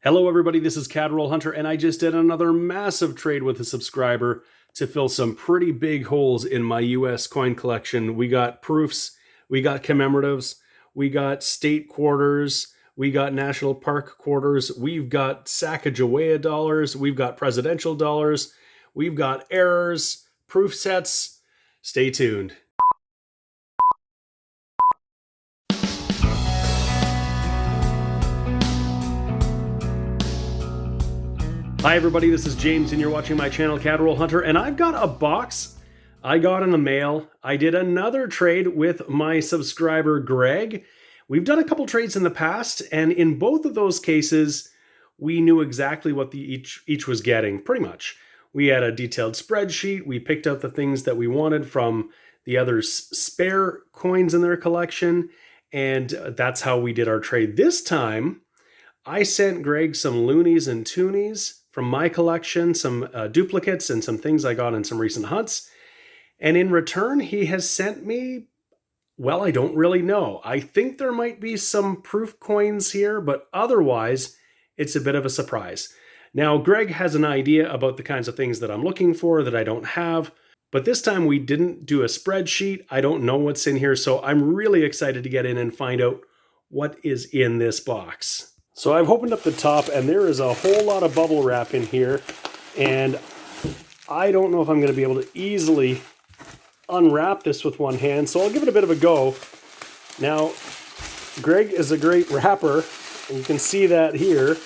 Hello everybody, this is Coinroll Hunter, and I just did another massive trade with a subscriber to fill some pretty big holes in my US coin collection. We got proofs, we got commemoratives, we got state quarters, we got national park quarters, we've got Sacagawea dollars, we've got presidential dollars, we've got errors, proof sets. Stay tuned. Hi everybody, this is James and you're watching my channel Coinroll Hunter, and I've got a box I got in the mail. I did another trade with my subscriber Greg. We've done a couple trades in the past, and in both of those cases we knew exactly what each was getting, pretty much. We had a detailed spreadsheet, we picked out the things that we wanted from the other's spare coins in their collection, and that's how we did our trade. This time I sent Greg some loonies and toonies from my collection, some duplicates and some things I got in some recent hunts. And in return, he has sent me, well, I don't really know. I think there might be some proof coins here, but otherwise, it's a bit of a surprise. Now, Greg has an idea about the kinds of things that I'm looking for that I don't have, but this time we didn't do a spreadsheet. I don't know what's in here, so I'm really excited to get in and find out what is in this box. So I've opened up the top, and there is a whole lot of bubble wrap in here, and I don't know if I'm going to be able to easily unwrap this with one hand, so I'll give it a bit of a go. Now, Greg is a great wrapper, and you can see that here.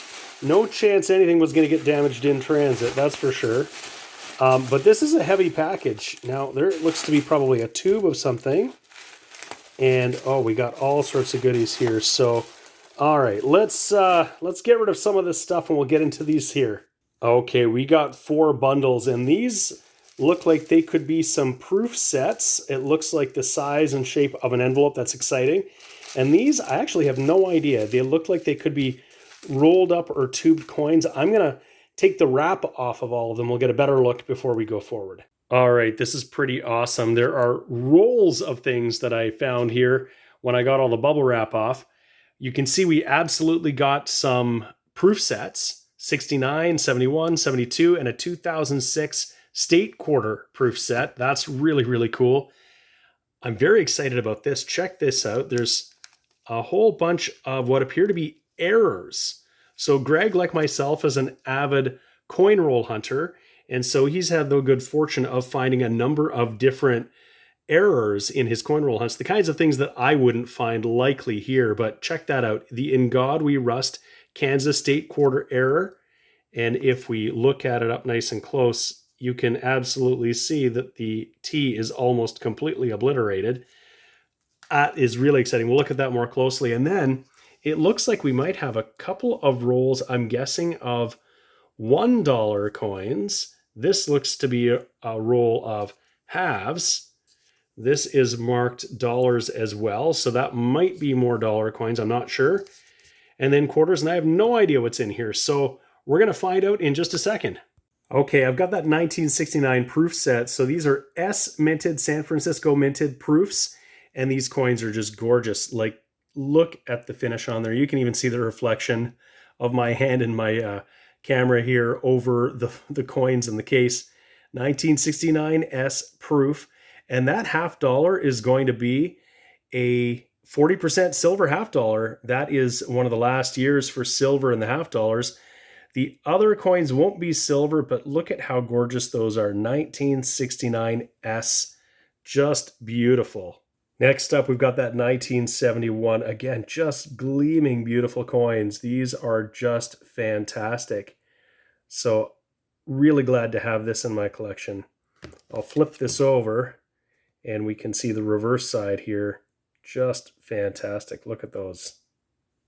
No chance anything was going to get damaged in transit, that's for sure. But this is a heavy package. Now, there looks to be probably a tube of something, and oh, we got all sorts of goodies here, so all right, let's get rid of some of this stuff and we'll get into these here. Okay, we got 4 bundles, and these look like they could be some proof sets. It looks like the size and shape of an envelope. That's exciting. And these, I actually have no idea. They look like they could be rolled up or tubed coins. I'm going to take the wrap off of all of them. We'll get a better look before we go forward. All right, this is pretty awesome. There are rolls of things that I found here when I got all the bubble wrap off. You can see we absolutely got some proof sets, 69, 71, 72, and a 2006 state quarter proof set. That's really, really cool. I'm very excited about this. Check this out. There's a whole bunch of what appear to be errors. So Greg, like myself, is an avid coin roll hunter, and so he's had the good fortune of finding a number of different errors in his coin roll hunts, the kinds of things that I wouldn't find likely here. But check that out, the In God We Rust Kansas State Quarter error. And if we look at it up nice and close, you can absolutely see that the T is almost completely obliterated. That is really exciting. We'll look at that more closely. And then it looks like we might have a couple of rolls, I'm guessing, of $1 coins. This looks to be a roll of halves. This is marked dollars as well, so that might be more dollar coins, I'm not sure. And then quarters, and I have no idea what's in here, so we're going to find out in just a second. Okay, I've got that 1969 proof set. So these are S minted, San Francisco minted proofs, and these coins are just gorgeous. Like, look at the finish on there. You can even see the reflection of my hand in my camera here over the coins in the case. 1969 S proof. And that $50 is going to be a 40% silver $50. That is one of the last years for silver in the $50. The other coins won't be silver, but look at how gorgeous those are. 1969 S, just beautiful. Next up, we've got that 1971. Again, just gleaming beautiful coins. These are just fantastic. So really glad to have this in my collection. I'll flip this over, and we can see the reverse side here. Just fantastic. Look at those.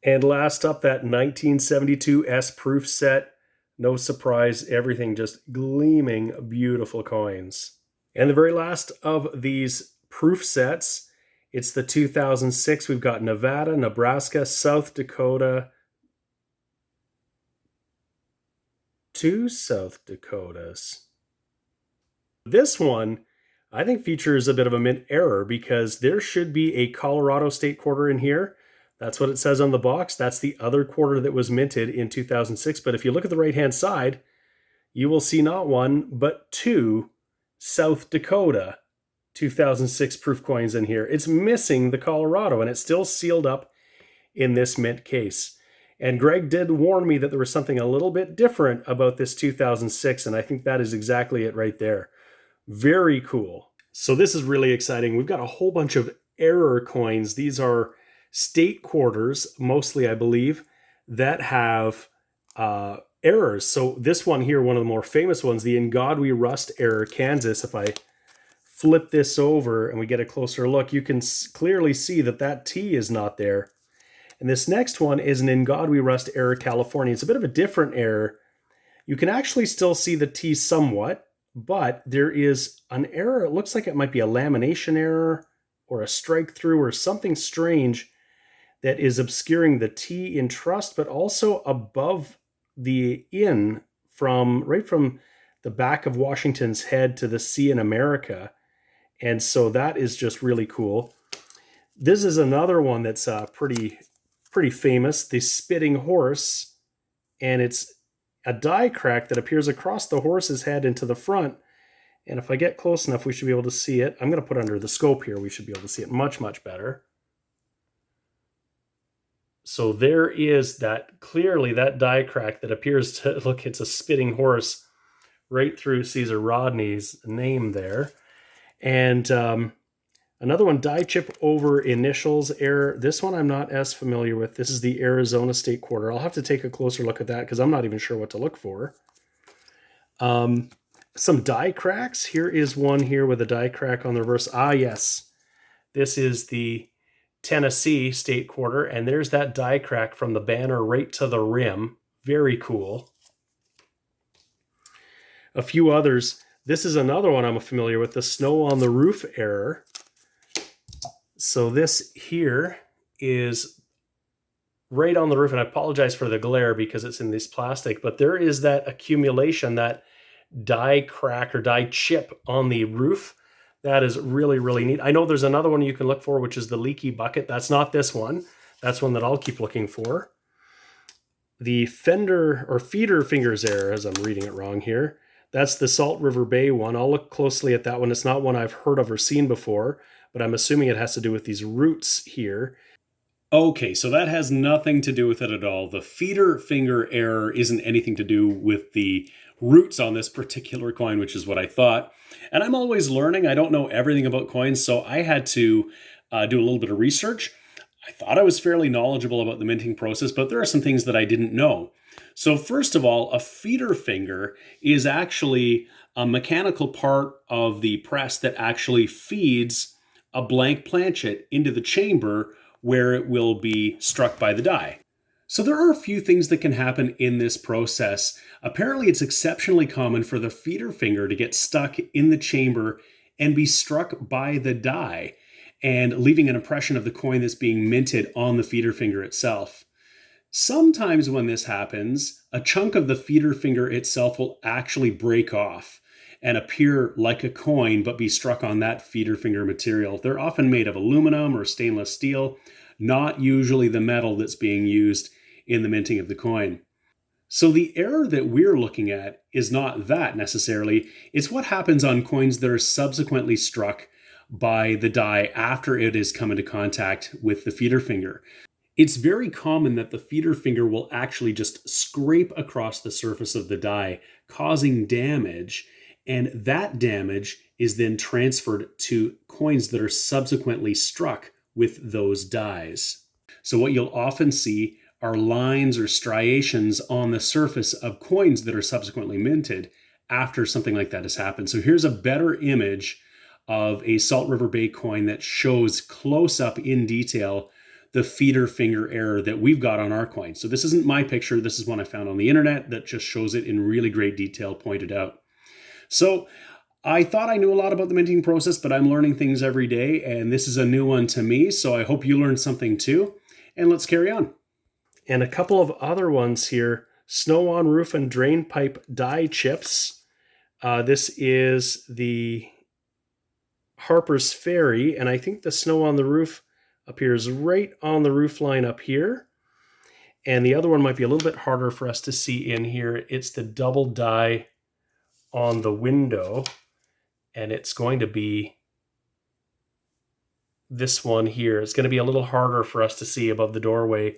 And last up, that 1972 S proof set. No surprise, everything just gleaming beautiful coins. And the very last of these proof sets, it's the 2006. We've got Nevada, Nebraska, South Dakota. 2 South Dakotas. This one, I think, features a bit of a mint error because there should be a Colorado state quarter in here, That's what it says on the box. That's the other quarter that was minted in 2006. But if you look at the right-hand side, you will see not one, but two South Dakota 2006 proof coins in here. It's missing the Colorado, and it's still sealed up in this mint case. And Greg did warn me that there was something a little bit different about this 2006, and I think that is exactly it right there. Very cool. So this is really exciting. We've got a whole bunch of error coins. These are state quarters, mostly, I believe, that have errors. So this one here, one of the more famous ones, the In God We Rust error, Kansas. If I flip this over and we get a closer look, you can clearly see that that T is not there. And this next one is an In God We Rust error, California. It's a bit of a different error. You can actually still see the T somewhat, but there is an error. It looks like it might be a lamination error or a strike through or something strange that is obscuring the T in trust, but also above the in from right from the back of Washington's head to the C in America. And so that is just really cool. This is another one that's pretty famous, the Spitting Horse, and it's a die crack that appears across the horse's head into the front. And if I get close enough, we should be able to see it. I'm going to put under the scope here. We should be able to see it much, much better. So there is that, clearly that die crack that appears to, look, it's a spitting horse right through Caesar Rodney's name there. And another one, die chip over initials error. This one I'm not as familiar with. This is the Arizona State Quarter. I'll have to take a closer look at that because I'm not even sure what to look for. Some die cracks. Here is one here with a die crack on the reverse. Ah, yes. This is the Tennessee State Quarter, and there's that die crack from the banner right to the rim. Very cool. A few others. This is another one I'm familiar with, the Snow on the Roof error. So this here is right on the roof, and I apologize for the glare because it's in this plastic, but there is that accumulation, that die crack or die chip on the roof. That is really, really neat. I know there's another one you can look for, which is the leaky bucket. That's not this one. That's one that I'll keep looking for. The fender or feeder fingers error, as I'm reading it wrong here. That's the Salt River Bay one. I'll look closely at that one. It's not one I've heard of or seen before, but I'm assuming it has to do with these roots here. Okay, so that has nothing to do with it at all. The feeder finger error isn't anything to do with the roots on this particular coin, which is what I thought. And I'm always learning. I don't know everything about coins, so I had to do a little bit of research. I thought I was fairly knowledgeable about the minting process, but there are some things that I didn't know. So first of all, a feeder finger is actually a mechanical part of the press that actually feeds a blank planchet into the chamber where it will be struck by the die. So there are a few things that can happen in this process. Apparently, it's exceptionally common for the feeder finger to get stuck in the chamber and be struck by the die, and leaving an impression of the coin that's being minted on the feeder finger itself. Sometimes when this happens, a chunk of the feeder finger itself will actually break off and appear like a coin but be struck on that feeder finger material. They're often made of aluminum or stainless steel, not usually the metal that's being used in the minting of the coin. So the error that we're looking at is not that necessarily. It's what happens on coins that are subsequently struck by the die after it has come into contact with the feeder finger. It's very common that the feeder finger will actually just scrape across the surface of the die, causing damage, and that damage is then transferred to coins that are subsequently struck with those dies. So what you'll often see are lines or striations on the surface of coins that are subsequently minted after something like that has happened. So here's a better image of a Salt River Bay coin that shows close up in detail the feeder finger error that we've got on our coin. So this isn't my picture. This is one I found on the internet that just shows it in really great detail pointed out. So I thought I knew a lot about the minting process, but I'm learning things every day, and this is a new one to me. So I hope you learned something too. And let's carry on. And a couple of other ones here. Snow on Roof and Drain Pipe die chips. This is the Harper's Ferry, and I think the Snow on the Roof appears right on the roof line up here. And the other one might be a little bit harder for us to see in here. It's the double die on the window, and it's going to be this one here. It's going to be a little harder for us to see above the doorway,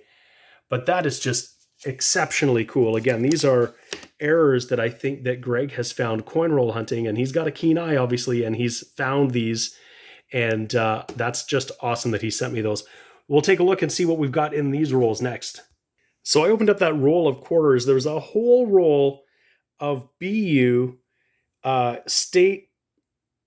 but that is just exceptionally cool. Again, these are errors that I think that Greg has found coin roll hunting, and he's got a keen eye, obviously, and he's found these, and that's just awesome that he sent me those. We'll take a look and see what we've got in these rolls next. So I opened up that roll of quarters. There's a whole roll of BU, State,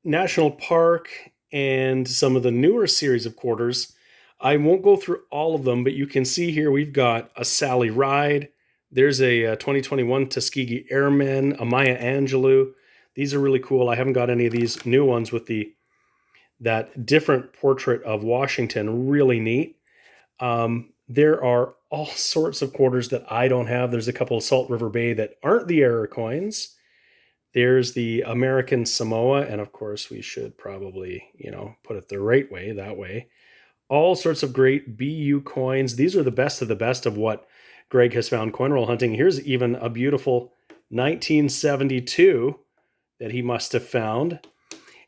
National Park, and some of the newer series of quarters. I won't go through all of them, but you can see here we've got a Sally Ride. There's a 2021 Tuskegee Airmen, a Maya Angelou. These are really cool. I haven't got any of these new ones with that different portrait of Washington. Really neat. There are all sorts of quarters that I don't have. There's a couple of Salt River Bay that aren't the error coins. There's the American Samoa, and of course we should probably, put it the right way, that way. All sorts of great BU coins. These are the best of what Greg has found coin roll hunting. Here's even a beautiful 1972 that he must have found.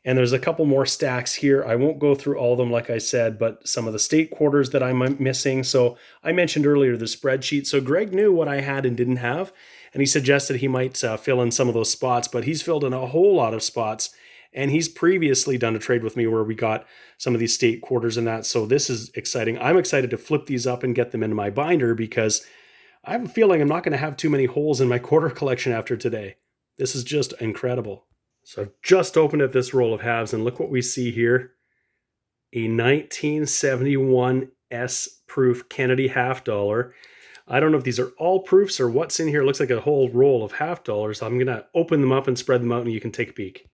And there's a couple more stacks here. I won't go through all of them, like I said, but some of the state quarters that I'm missing. So I mentioned earlier the spreadsheet. So Greg knew what I had and didn't have, and he suggested he might fill in some of those spots, but he's filled in a whole lot of spots. And he's previously done a trade with me where we got some of these state quarters and that. So this is exciting. I'm excited to flip these up and get them into my binder because I have a feeling I'm not going to have too many holes in my quarter collection after today. This is just incredible. So I've just opened up this roll of halves, and look what we see here. A 1971 S-proof Kennedy half dollar. I don't know if these are all proofs or what's in here. It looks like a whole roll of half dollars. I'm going to open them up and spread them out, and you can take a peek.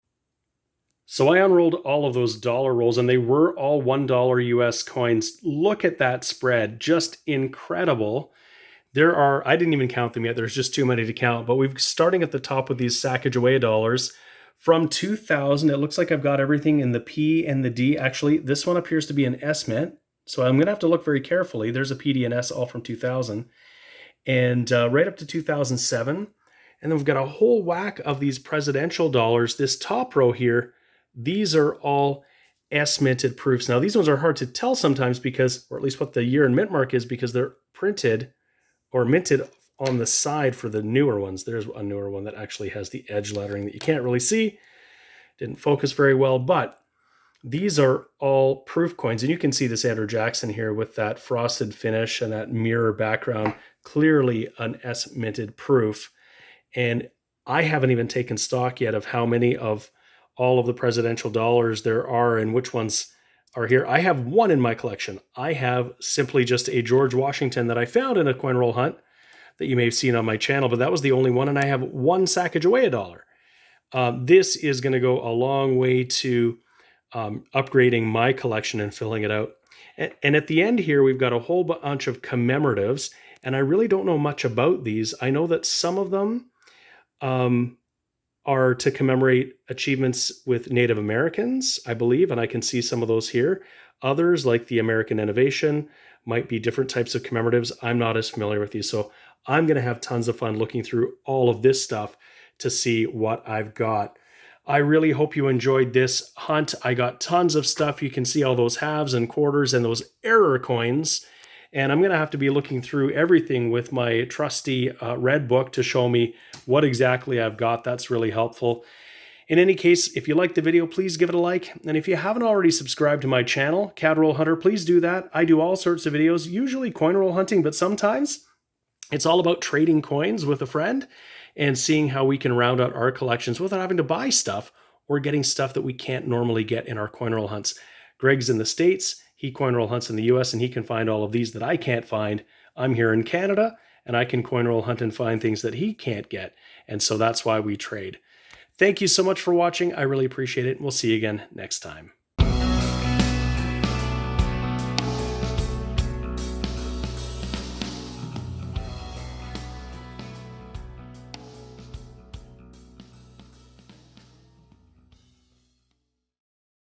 So I unrolled all of those dollar rolls, and they were all $1 US coins. Look at that spread. Just incredible. I didn't even count them yet. There's just too many to count. But we're starting at the top with these Sacagawea dollars. From 2000, it looks like I've got everything in the P and the D. Actually, this one appears to be an S mint. So I'm going to have to look very carefully. There's a P, D, and S all from 2000. And right up to 2007. And then we've got a whole whack of these presidential dollars. This top row here, these are all S-minted proofs. Now, these ones are hard to tell sometimes because, or at least what the year and mint mark is, because they're printed or minted on the side for the newer ones. There's a newer one that actually has the edge lettering that you can't really see. Didn't focus very well, but these are all proof coins. And you can see this Andrew Jackson here with that frosted finish and that mirror background. Clearly an S-minted proof. And I haven't even taken stock yet of how many of all of the presidential dollars there are and which ones are here. I have one in my collection. I have simply just a George Washington that I found in a coin roll hunt that you may have seen on my channel, but that was the only one, and I have one Sacagawea dollar. This is going to go a long way to upgrading my collection and filling it out. And at the end here, we've got a whole bunch of commemoratives, and I really don't know much about these. I know that some of them are to commemorate achievements with Native Americans, I believe, and I can see some of those here. Others, like the American Innovation, might be different types of commemoratives. I'm not as familiar with these, so I'm going to have tons of fun looking through all of this stuff to see what I've got. I really hope you enjoyed this hunt. I got tons of stuff. You can see all those halves and quarters and those error coins. And I'm going to have to be looking through everything with my trusty red book to show me what exactly I've got. That's really helpful. In any case, if you liked the video, please give it a like. And if you haven't already subscribed to my channel, Cat Roll Hunter, please do that. I do all sorts of videos, usually coin roll hunting, but sometimes it's all about trading coins with a friend and seeing how we can round out our collections without having to buy stuff or getting stuff that we can't normally get in our coin roll hunts. Greg's in the States. He coin roll hunts in the US, and he can find all of these that I can't find. I'm here in Canada, and I can coin roll hunt and find things that he can't get. And so that's why we trade. Thank you so much for watching. I really appreciate it. We'll see you again next time.